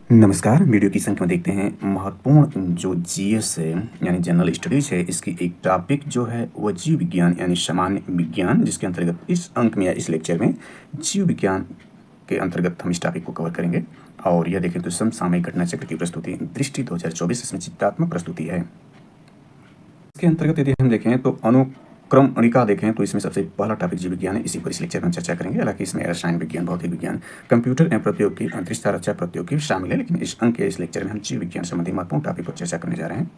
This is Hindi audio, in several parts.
नमस्कार, वीडियो की संख्या में देखते हैं महत्वपूर्ण जो जीएस है यानी जनरल स्टडीज़ है, इसकी एक टॉपिक जो है वो जीव विज्ञान यानी सामान्य विज्ञान, जिसके अंतर्गत इस अंक में या इस लेक्चर में जीव विज्ञान के अंतर्गत हम इस टॉपिक को कवर करेंगे। और यह देखें तो समसामयिक घटना चक्र की प्रस्तुति दृष्टि 2024 इसमें चित्रात्मक प्रस्तुति है। इसके अंतर्गत यदि हम देखें तो अनुक्रमणिका देखें तो इसमें सबसे पहला टॉपिक जीव विज्ञान है। इसी पर इस लेक्चर में हम चर्चा करेंगे। हालांकि इसमें रसायन विज्ञान, भौतिक विज्ञान, कंप्यूटर एवं प्रौद्योगिकी, अंतरिक्ष रक्षा प्रौद्योगिकी शामिल है, लेकिन इस अंक के इस लेक्चर में हम जीव विज्ञान संबंधी महत्वपूर्ण टॉपिक पर चर्चा करने जा रहे हैं।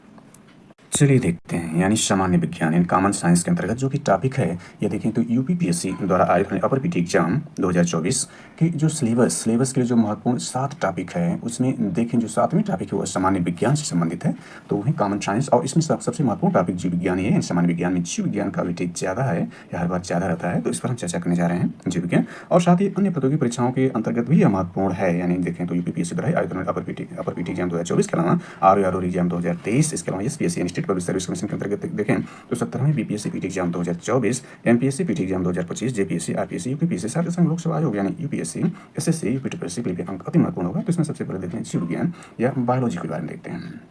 चलिए देखते हैं, यानी सामान्य विज्ञान इन कॉमन साइंस के अंतर्गत जो कि टॉपिक है, ये देखें तो यूपीपीएससी द्वारा आयोजित अपर पीटी एग्जाम 2024 की जो सिलेबस के लिए जो महत्वपूर्ण 7 टॉपिक है, उसमें देखें जो 7वें टॉपिक है वह सामान्य विज्ञान से संबंधित है, तो वही कॉमन साइंस। और इसमें सबसे महत्वपूर्ण टॉपिक जीव विज्ञान ही है। सामान्य विज्ञान में जीव विज्ञान का वेटेज ज़्यादा है, या हर बार ज़्यादा रहता है, तो इस पर हम चर्चा करने जा रहे हैं जीव विज्ञान। और साथ ही अन्य प्रतियोगी परीक्षाओं के अंतर्गत भी यह महत्वपूर्ण है। यानी देखें तो यूपीपीएससी द्वारा आयोजित अपर पीटी एग्जाम 2024 के अलावा आर एग्जाम 2023, इसके अलावा SPSC state public service commission के अंतर्गत देखें तो 17वें BPSC PT exam 2024, MPSC PT exam 2025, JPSC, RPSC, UPPSC, साथ ही संघ लोक सेवा आयोग यानी यूपीएससी, एसएससी, यूपीटीपीएससी के लिए अंक अति महत्वपूर्ण होगा। तो इसमें सबसे पहले देखते हैं जीव विज्ञान या बायोलॉजी के बारे में देखते हैं।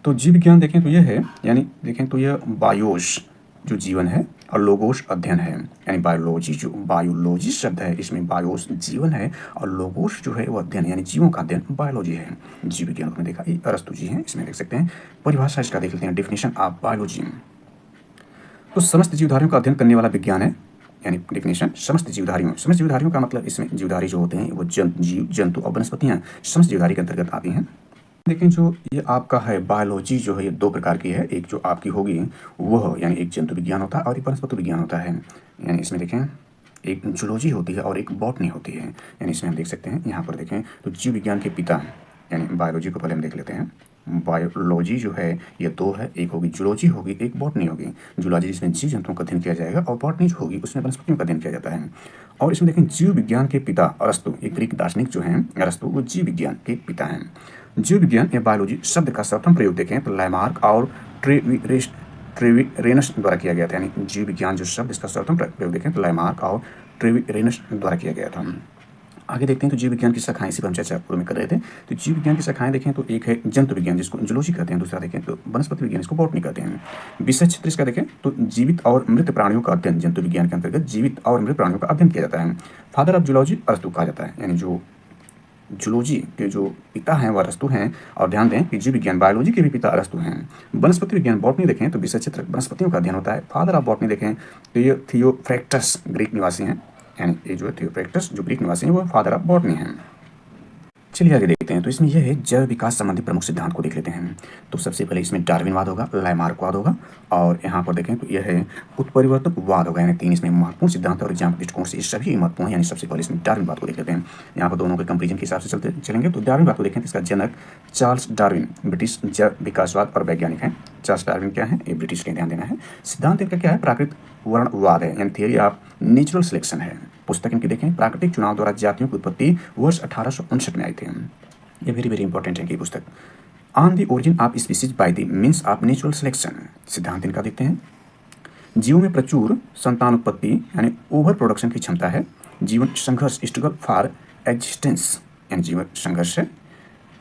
तो जीव विज्ञान देखें तो यह है, यानी देखें तो यह बायोस जो जीवन है और लोगोस अध्ययन है, यानी बायोलॉजी जो बायोलॉजी शब्द है, इसमें बायोस जीवन है और लोगोस जो है वो अध्ययन यानी जीवों का अध्ययन बायोलॉजी है। जीव विज्ञान में देखा ये अरस्तु जी हैं, इसमें देख सकते हैं परिभाषा इसका देख लेते हैं, डेफिनेशन ऑफ बायोलॉजी। तो समस्त जीवधारियों का अध्ययन करने वाला विज्ञान है, यानी डेफिनेशन समस्त जीवधारियों का मतलब इसमें जीवधारी जो होते हैं वो जीव जंतु और वनस्पतियाँ समस्त जीवधारी के अंतर्गत आती हैं। देखें जो ये आपका है बायोलॉजी जो है ये 2 प्रकार की है। एक जो आपकी होगी वह यानी एक जंतु विज्ञान होता है और एक वनस्पति विज्ञान होता है। यानी इसमें देखें एक जूलॉजी होती है और एक बॉटनी होती है। यानी इसमें हम देख सकते हैं यहाँ पर देखें तो जीव विज्ञान के पिता यानी बायोलॉजी को पहले हम देख लेते हैं। बायोलॉजी जो है ये 2 है, एक होगी जूलॉजी होगी, एक बॉटनी होगी। जूलॉजी जिसमें जीव जंतुओं का अध्ययन किया जाएगा और बॉटनी जो होगी उसमें वनस्पतियों का अध्ययन किया जाता है। और इसमें देखें जीव विज्ञान के पिता अरस्तु, एक ग्रीक दार्शनिक जो हैं अरस्तु, वो जीव विज्ञान के पिता हैं। जीव विज्ञान या बायोलॉजी शब्द का सर्वप्रथम प्रयोग देखें तो लैमार्क और ट्रेविरेनस द्वारा किया गया था। यानी जीव विज्ञान जो शब्द इसका सर्वप्रथम प्रयोग देखें तो लैमार्क और ट्रेविरेनस द्वारा किया गया था। आगे देखते हैं तो जीव विज्ञान की शाखाएं, इसी पर हम चर्चा पूर्व में कर रहे थे। तो जीव विज्ञान की शाखाएं देखें तो एक है जंतु विज्ञान जिसको जूलॉजी कहते हैं, दूसरा देखें तो वनस्पति विज्ञान इसको बॉटनी कहते हैं। विषय क्षेत्र इसका देखें तो जीवित और मृत प्राणियों का अध्ययन, जंतु विज्ञान के अंतर्गत जीवित और मृत प्राणियों का अध्ययन किया जाता है। फादर ऑफ जूलॉजी अरस्तु कहा जाता है, यानी जो जूलॉजी के जो पिता हैं वह अरस्तु हैं। और ध्यान दें कि जीव विज्ञान बायोलॉजी के भी पिता अरस्तु हैं। वनस्पति विज्ञान बॉटनी देखें तो विषय क्षेत्र वनस्पतियों का अध्ययन होता है। फादर ऑफ बॉटनी देखें तो ये थियोफ्रैक्टस ग्रीक निवासी हैं, यानी ये जो थियोफ्रैक्टस जो ग्रीक निवासी हैं वो फादर ऑफ बॉटनी हैं। चलिए आगे देखते हैं तो इसमें यह है जैव विकास संबंधी प्रमुख सिद्धांत को देख लेते हैं। तो सबसे पहले इसमें डार्विनवाद होगा, लैमार्कवाद होगा और यहाँ पर देखें तो यह है उत्परिवर्तनवाद होगा। यानी 3 इसमें महत्वपूर्ण सिद्धांत और एग्जाम दृष्टिकोण से सभी महत्वपूर्ण है। यानी सबसे पहले इसमें डार्विनवाद को देख लेते हैं। यहाँ पर दोनों के कंपेरिजन के हिसाब से चलेंगे। तो डार्विनवाद को देखें तो इसका जनक चार्ल्स डार्विन ब्रिटिश जैव विकासवाद और वैज्ञानिक हैं। चार्ल्स डार्विन क्या है, ये ब्रिटिश के ध्यान देना है। सिद्धांत इनका क्या है, प्राकृतिक वर्णवाद है, यानी थियरी ऑफ नेचुरल सिलेक्शन है। पुस्तक इनकी देखें प्राकृतिक चुनाव द्वारा जातियों की उत्पत्ति वर्ष 1859 में आई थी। ये वेरी इंपॉर्टेंट है कि पुस्तक on the origin of species by the means of natural selection. सिद्धांत इनका देखते हैं जीवों में प्रचुर संतान उत्पत्ति यानी ओवर प्रोडक्शन की क्षमता है। जीवन संघर्ष स्ट्रगल फॉर एग्जिस्टेंस यानी जीवन संघर्ष है।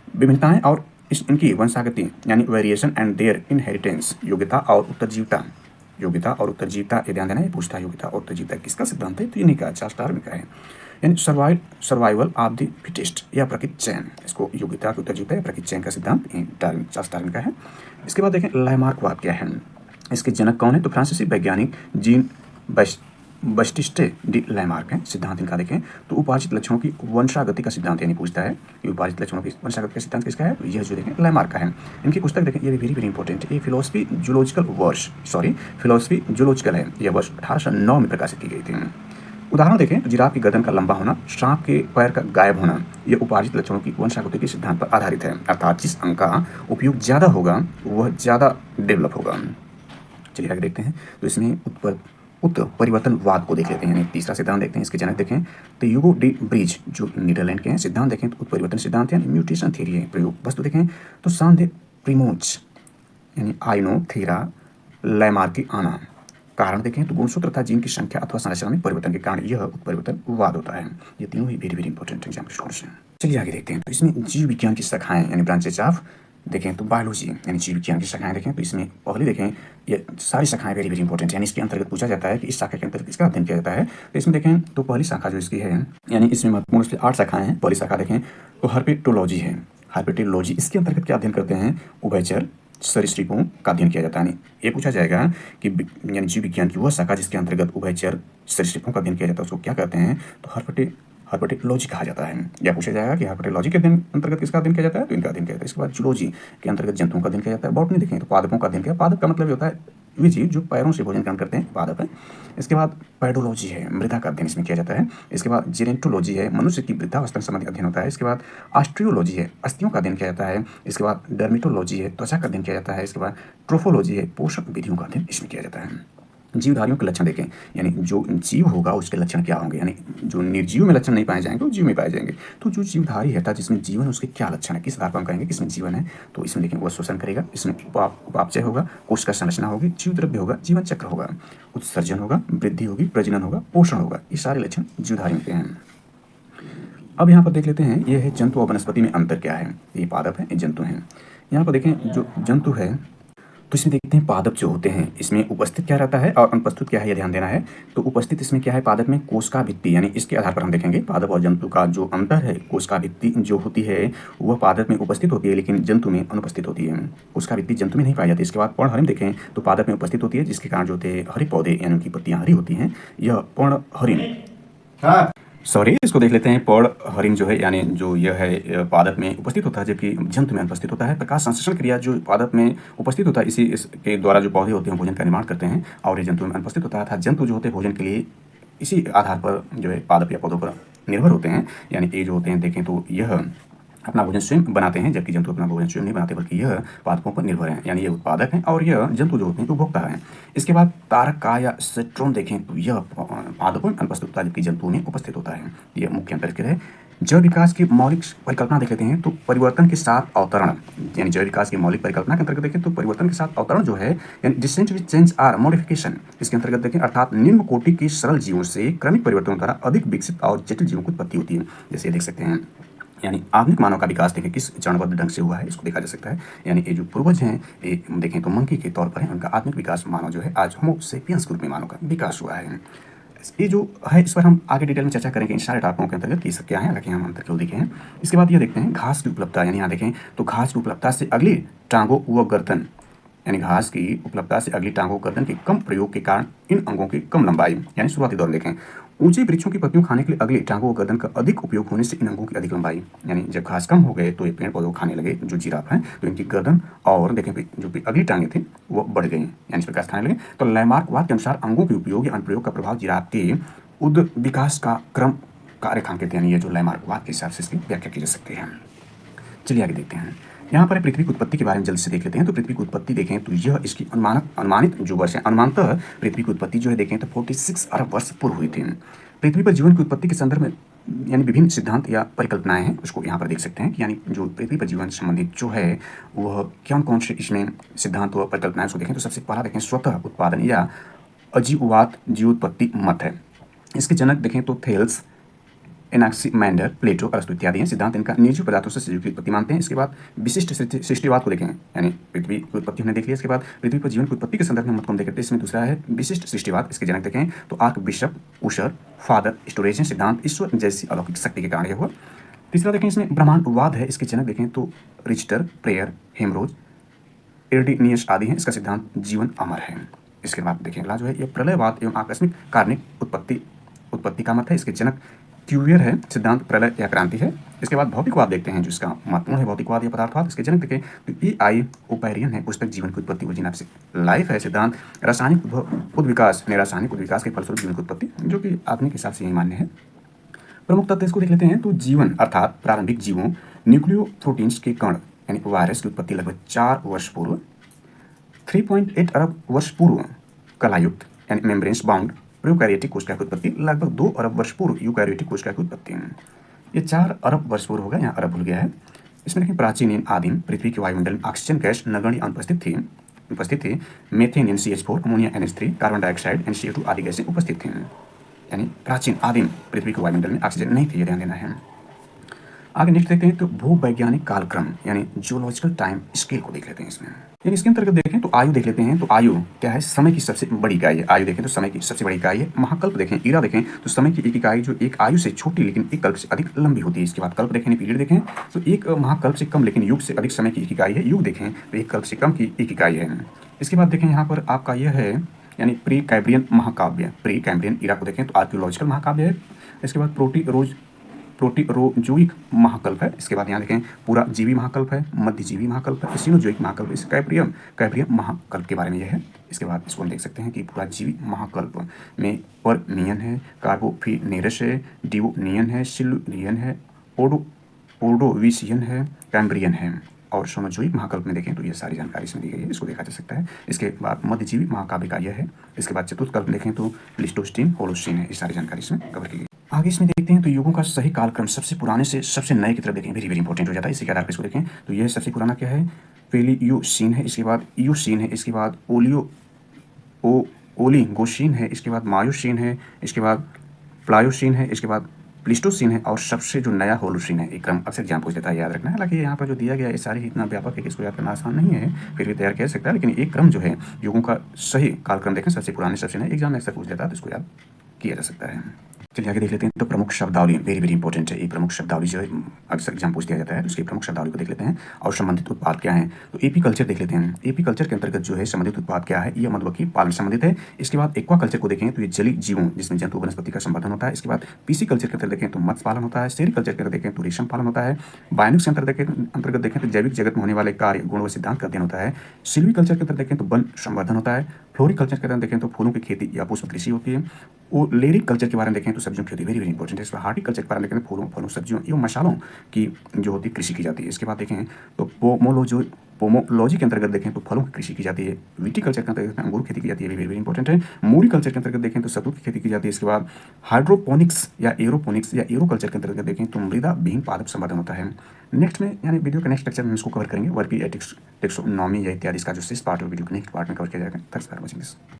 विभिन्नताएं और इनकी वंशागति यानी वेरिएशन एंड देयर इनहेरिटेंस। योग्यता और उत्तरजीविता ये ध्यान देना है, पूछता है योग्यता और उत्तरजीविता किसका सिद्धांत है, तो ये नहीं कहा, चार्ल्स डार्विन का है। यानी सर्वाइवल ऑफ द फिटेस्ट या प्रकृति चयन, इसको योग्यता की उत्तरजीविता या प्रकृति चयन का सिद्धांत चार्ल्स डार्विन का है। इसके बाद देखें लैमार्कवाद क्या है, इसके जनक कौन है, तो फ्रांसीसी वैज्ञानिक जीन बस्टिस्टे डी लैमार्क हैं। सिद्धांत इनका देखें तो उपार्जित लक्षणों की वंशागति का सिद्धांत, यानी पूछता है कि उपार्जित लक्षणों की वंशागति का सिद्धांत किसका है, तो यह जो देखें लैमार्क का है। इनकी पुस्तक देखें ये वेरी इंपॉर्टेंट है। ये फिलोसफी जूलॉजिकल है, यह वर्ष 1809 में प्रकाशित की गई थी। उदाहरण देखें तो जिराफ की गर्दन का लंबा होना, सांप के पैर का गायब होना, यह उपार्जित लक्षणों की वंशागति के सिद्धांत पर आधारित है। अर्थात जिस अंग का उपयोग ज़्यादा होगा वह ज़्यादा डेवलप होगा। चलिए आगे देखते हैं तो इसमें उत्परिवर्तनवाद को देख लेते हैं। यानी तीसरा सिद्धांत देखते हैं, इसके जनक देखें तो ह्यूगो डी ब्रिज जो नीदरलैंड के हैं। सिद्धांत देखें तो उत्परिवर्तन सिद्धांत यानी म्यूटेशन थ्योरी है। प्रयोग वस्तु देखें तो सांदे प्रिमोच यानी आइनोथेरा लैमार्कियाना। कारण देखें तो गुणसूत्र तथा जीन की संख्या अथवा संरचना में परिवर्तन के कारण यह उत्परिवर्तनवाद होता है। ये तीनों ही वेरी इंपॉर्टेंट एग्जाम के चलिए आगे देखते हैं। तो इसमें जीव विज्ञान की शाखाएं यानी ब्रांचेज ऑफ देखें तो बायोलॉजी यानी जीव विज्ञान की शाखाएं देखें तो इसमें पहले देखें ये सारी शाखाएं वेरी वेरी इंपॉर्टेंट यानी इसके अंतर्गत पूछा जाता है कि इस शाखा के अंतर्गत इसका अध्ययन किया जाता है। तो इसमें देखें तो पहली शाखा जो इसकी है यानी इसमें महत्वपूर्ण रूप से 8 शाखाएं हैं। पहली शाखा देखें तो हर्पेटोलॉजी है। हर्पेटोलॉजी इसके अंतर्गत क्या अध्ययन करते हैं? उभयचर सरीसृपों का अध्ययन किया जाता है। ये पूछा जाएगा कि यानी जीव विज्ञान की वह शाखा जिसके अंतर्गत उभयचर सरीसृपों का अध्ययन किया जाता है उसको क्या कहते हैं? तो हर्पेटोलॉजी कहा जाता है। या पूछा जाएगा कि हर्पेटोलॉजी के अध्ययन अंतर्गत किसका अध्ययन किया जाता है? तो इनका अध्ययन किया जाता है। इसके बाद जूलॉजी के अंतर्गत जंतुओं का अध्ययन किया जाता है। बॉटनी देखें तो पादपों का अध्ययन किया। पादप का मतलब ये होता है वे जीव जो पैरों से भोजन ग्रहण करते हैं, पादप है। इसके बाद पैडोलॉजी है, मृदा का अध्ययन इसमें किया जाता है। इसके बाद जेनेटोलॉजी है, मनुष्य की वृद्धावस्था संबंधी अध्ययन होता है। इसके बाद ऑस्टियोलॉजी है, अस्थियों का अध्ययन किया जाता है। इसके बाद डर्मेटोलॉजी है, त्वचा का अध्ययन किया जाता है। इसके बाद ट्रोफोलॉजी है, पोषक विधियों का अध्ययन इसमें किया जाता है। जीवधारियों के लक्षण देखें यानी जो जीव होगा उसके लक्षण क्या होंगे, यानी जो निर्जीव में लक्षण नहीं पाए जाएंगे वो जीव में पाए जाएंगे। तो जो जीवधारी है था जिसमें जीवन उसके क्या लक्षण है, किस आधार पर हम कहेंगे किसमें जीवन है? तो इसमें देखें वह श्वसन करेगा, इसमें उपापचय होगा, कोशिका संरचना होगी, जीव द्रव्य होगा, जीवन चक्र होगा, उत्सर्जन होगा, वृद्धि होगी, प्रजनन होगा, पोषण होगा। ये सारे लक्षण जीवधारियों के हैं। अब यहाँ पर देख लेते हैं ये है जंतु और वनस्पति में अंतर क्या है। ये पादप है, ये जंतु हैं। यहाँ पर देखें जो जंतु है तो इसमें देखते हैं पादप जो होते हैं इसमें उपस्थित क्या रहता है और अनुपस्थित क्या है, ये ध्यान देना है। तो उपस्थित इसमें क्या है? पादप में कोशिका भित्ति यानी इसके आधार पर हम देखेंगे पादप और जंतु का जो अंतर है। कोशिका भित्ति जो होती है वह पादप में उपस्थित होती है लेकिन जंतु में अनुपस्थित होती है। कोशिका भित्ति जंतु में नहीं पाई जाती। इसके बाद पर्णहरिण देखें तो पादप में उपस्थित होती है जिसके कारण जो होते हैं हरे पौधे यानी उनकी पत्तियां हरी होती हैं। यह पर्णहरिण सॉरी इसको देख लेते हैं। पर्णहरिण जो है यानी जो यह है पादप में उपस्थित होता है जबकि जंतु में अनुपस्थित होता है। प्रकाश संश्लेषण क्रिया जो पादप में उपस्थित होता है इसी इसके द्वारा जो पौधे होते हैं भोजन का निर्माण करते हैं और ये जंतु में अनुपस्थित होता है। अर्थात जंतु जो होते हैं भोजन के लिए इसी आधार पर जो है पादप या पौधों पर निर्भर होते हैं। यानी ये जो होते हैं देखें तो यह अपना भोजन स्वयं बनाते हैं जबकि जंतु अपना भोजन स्वयं नहीं बनाते बल्कि यह पादपों पर निर्भर हैं। यानी ये उत्पादक हैं और यह जंतु जो होते हैं उपभोक्ता हैं। इसके बाद तारका या सेट्रोन देखें तो यह पादपों में अनुपस्थित होता है जबकि जंतुओं में उपस्थित होता है। यह मुख्य अंतर है। जैव विकास की मौलिक परिकल्पना देख लेते हैं तो परिवर्तन के साथ अवतरण यानी जैव विकास की मौलिक परिकल्पना के अंतर्गत देखें तो परिवर्तन के साथ अवतरण जो है यानी descent with change or modification इसके अंतर्गत देखें अर्थात निम्न कोटि के सरल जीवों से क्रमिक परिवर्तनों द्वारा अधिक विकसित और जटिल जीवों की उत्पत्ति होती है। जैसे देख सकते हैं यानी आधुनिक मानव का विकास देखें किस चरणबद्ध ढंग से हुआ है इसको देखा जा सकता है। यानी ये जो पूर्वज हैं ये देखें तो मंकी के तौर पर है, उनका आधुनिक विकास मानव जो है आज होमो सेपियंस के रूप में मानव का विकास हुआ है। ये जो है इस पर हम आगे डिटेल में चर्चा करेंगे इन सारे टॉपिकों के अंतर्गत ये सब क्या है, हालांकि हम अंतर केवल देखे हैं। इसके बाद ये देखते हैं घास की उपलब्धता यानी यहाँ देखें तो घास की उपलब्धता से अगली टांगों व गर्दन यानी घास की उपलब्धता से अगली टांगों गर्दन के कम प्रयोग के कारण इन अंगों की कम लंबाई यानी शुरुआती दौर देखें। ऊंचे वृक्षों की पत्तियों खाने के लिए अगले टांगों गर्दन का अधिक उपयोग होने से इन अंगों की अधिक लंबाई यानी जब घास कम हो गए तो ये पेड़ पौधों खाने लगे जो जिराफ हैं तो इनकी गर्दन और देखें जो अगली टांगे थे वो बढ़ गई यानी इस प्रकार खाने लगे। तो लैमार्कवाद के अनुसार अंगों के उपयोग या अनुप्रयोग का प्रभाव जिराफ के उद विकास का क्रम का रेखांकित यानी ये जो लैमार्कवाद के हिसाब से इसकी व्याख्या की जा सकती है। चलिए आगे देखते हैं। यहाँ पर पृथ्वी की उत्पत्ति के बारे में जल्दी से देख लेते हैं। तो पृथ्वी की उत्पत्ति देखें तो यह इसकी अनुमानित जो वर्ष है अनुमानतः पृथ्वी की उत्पत्ति जो है देखें तो 46 अरब वर्ष पूर्व हुई थी। पृथ्वी पर जीवन की उत्पत्ति के संदर्भ में यानी विभिन्न सिद्धांत या परिकल्पनाएं हैं उसको यहाँ पर देख सकते हैं कि यानी जो पृथ्वी पर जीवन संबंधित जो है वह कौन से इसमें सिद्धांत व परिकल्पनाएं उसको देखें तो सबसे पहला देखें स्वतः उत्पादन या अजीववाद जीवोत्पत्ति मत है। इसके जनक देखें तो थेल्स एनाक्सिमैंडर प्लेटो अरस्तु इत्यादि हैं। सिद्धांत इनका निर्जीव पदार्थों से सजीव की उत्पत्ति मानते हैं। इसके बाद विशिष्ट सृष्टिवाद को देखें यानी पृथ्वी की उत्पत्ति हमने देख लिया। इसके बाद पृथ्वी पर जीवन की उत्पत्ति के संदर्भ में मत को हम देखते हैं। इसमें दूसरा है विशिष्ट सृष्टिवाद। इसके जनक देखें तो आर्क बिशप उशर फादर स्टोरेज सिद्धांत ईश्वर जैसी अलौकिक शक्ति के कारण यह हुआ। तीसरा देखें इसमें ब्रह्मांडवाद है। इसके जनक देखें तो रिचटर प्रेयर हेमरोज एर्डिनियस आदि हैं। इसका सिद्धांत जीवन अमर है। इसके बाद देखें अगला जो है यह प्रलयवाद एवं आकस्मिक कार्निक उत्पत्ति का मत है। इसके जनक क्यूवियर है। सिद्धांत प्रलय या क्रांति है। इसके बाद भौतिकवाद देखते हैं जो इसका महत्वपूर्ण है भौतिकवाद या पदार्थवाद। इसके जनक देखें तो E.I. ओपेरियन है। पुस्तक जीवन की उत्पत्ति ओरिजिन ऑफ लाइफ है। सिद्धांत रासायनिक उद्विकास रासायनिक उद्विकास के फलस्वरूप जीवन की उत्पत्ति जो कि आधुनिक हिसाब से यही मान्य है। प्रमुख तथ्य इसको देख लेते हैं तो जीवन अर्थात प्रारंभिक जीवों न्यूक्लियोप्रोटीन्स के कण यानी वायरस की उत्पत्ति लगभग 4 वर्ष पूर्व 3.8 अरब वर्ष पूर्व कलायुक्त यानी मेम्ब्रेन्स बाउंड प्रोकैरियोटिक कोशिका की उत्पत्ति लगभग 2 अरब वर्ष पूर्व यूकैरियोटिक कोशिका की उत्पत्ति। ये 4 अरब वर्ष पूर्व होगा, यहाँ अरब भूल गया है। इसमें देखिए प्राचीन आदिम पृथ्वी के वायुमंडल में ऑक्सीजन गैस नगण्य उपस्थित थी। Methane NCH4 ammonia NH3 carbon dioxide NCO2 आदि गैसें उपस्थित थीं। यानी प्राचीन आदिम पृथ्वी के वायुमंडल में ऑक्सीजन नहीं थी, ये ध्यान देना है। आगे नेक्स्ट देखते हैं तो भूवैज्ञानिक कालक्रम यानी जियोलॉजिकल टाइम स्केल को देख लेते हैं इसमें। यानी इसके अंतर्गत देखें तो आयु देख लेते हैं, तो आयु क्या है, समय की सबसे बड़ी इकाई है। आयु देखें तो समय की सबसे बड़ी इकाई है। महाकल्प देखें, इरा देखें तो समय की एक इकाई जो एक आयु से छोटी लेकिन एक कल्प से अधिक लंबी होती है। इसके बाद कल्प देखें, पीरियड देखें तो एक महाकल्प से कम लेकिन युग से अधिक समय की एक इकाई है। युग देखें तो एक कल्प से कम की एक इकाई है। इसके बाद देखें यहाँ पर आपका यह है यानी प्री कैम्ब्रियन महाकाव्य, प्री कैम्ब्रियन इरा को देखें तो आर्कियोलॉजिकल महाकाव्य है। इसके बाद प्रोटीरोजोइक महाकल्प है। इसके बाद यहाँ देखें पूरा जीवी महाकल्प है, मध्यजीवी महाकल्प है, सीनोजोइक महाकल्प, इस कैम्ब्रियन महाकल्प के बारे में यह है। इसके बाद इसको हम देख सकते हैं कि पूरा जीवी महाकल्प में पर्मियन है, कार्बोफिनेरस है, डिवोनियन है, सिल्यूरियन है, ओर्डोविशियन है, कैम्ब्रियन है। और सोनोजोइक महाकल्प में देखें तो ये सारी जानकारी इसमें दी गई है, इसको देखा जा सकता है। इसके बाद मध्यजीवी महाकाव्य का यह है। इसके बाद चतुर्थ कल्प देखें तो प्लीस्टोस्टीन, होलोस्टीन है। ये सारी जानकारी इसमें कवर की गई। आगे इसमें देखते हैं तो युगों का सही कालक्रम सबसे पुराने से सबसे नए की तरफ देखें, वेरी वेरी इंपॉर्टेंट हो जाता है। इसी के आधार पर इसको देखें तो यह सबसे पुराना क्या है, पेलियोसीन है। इसके बाद ईओसीन है। इसके बाद ओलिगोसीन है। इसके बाद मायोसीन है। इसके बाद प्लायोसीन है। इसके बाद प्लीस्टोसीन है। और सबसे जो नया होलोसीन है। एक क्रम अक्सर एग्जाम पूछ देता है, याद रखना है। हालांकि यहाँ पर जो दिया गया है सारे इतना व्यापक है कि इसको याद करना आसान नहीं है, फिर भी तैयार किया जा सकता है। लेकिन एक क्रम जो है युगों का सही कालक्रम देखें, सबसे पुराने सबसे नए, एग्जाम में अक्सर पूछ देता है तो इसको याद किया जा सकता है। चलिए आगे देख लेते हैं तो प्रमुख शब्दावली, वेरी वेरी इंपॉर्टेंट है। ये प्रमुख शब्दावली जो है अक्सर एग्जाम पूछ दिया जाता है, तो उसकी प्रमुख शब्दावली को देख लेते हैं। और संबंधित उत्पाद क्या है, तो एपी कल्चर देख लेते हैं। एपी कल्चर के अंतर्गत जो है संबंधित उत्पाद क्या है, यह मधुमक्खी पालन संबंधित है। इसके बाद एक्वा कल्चर को देखें तो ये जलीय जीवों जिसमें जंतु वनस्पति का संवर्धन होता है। इसके बाद पीसी कल्चर के अंतर्गत देखें तो मत्स्य पालन होता है। सेरी कल्चर के अंतर्गत देखें तो रेशम पालन होता है। बायोनिक्स के अंतर्गत देखें तो जैविक जगत में होने वाले कार्य, गुण व सिद्धांत का अध्ययन होता है। सिल्वी कल्चर के अंतर्गत देखें तो वन संवर्धन होता है। फ्लोरिकल्चर के अंदर देखें तो फूलों की खेती या पुष्प कृषि होती है। और लेरिक कल्चर के बारे में देखें तो सब्जियों की खेती, वेरी वेरी इंपॉर्टेंट है। इसमें हार्टिकल्चर के बारे में देखें तो फलों सब्जियों एवं मसालों की जो होती है कृषि की जाती है। इसके बाद देखें तो पोमोलॉजी के अंतर्गत देखें तो फलों की कृषि की जाती है। विटीकल्चर के अंतर्गत अंगूर खेती की जाती है, वेरी वेरी इंपॉर्टेंट है। मूरी कल्चर के अंतर्गत देखें तो सतूत की खेती की जाती है। इसके बाद हाइड्रोपोनिक्स या एरोकल्चर के अंतर्गत देखें तो मृदा विहीन पादप संवर्धन होता है। नेक्स्ट में यानी वीडियो के नेक्स्ट लेक्चर में इसको कवर करेंगे, वर्की टेक्सोनॉमी या इत्यादि इसका जो शेष पार्ट है वीडियो के नेक्स्ट पार्ट में कवर किया जाएगा। Thanks for watching this.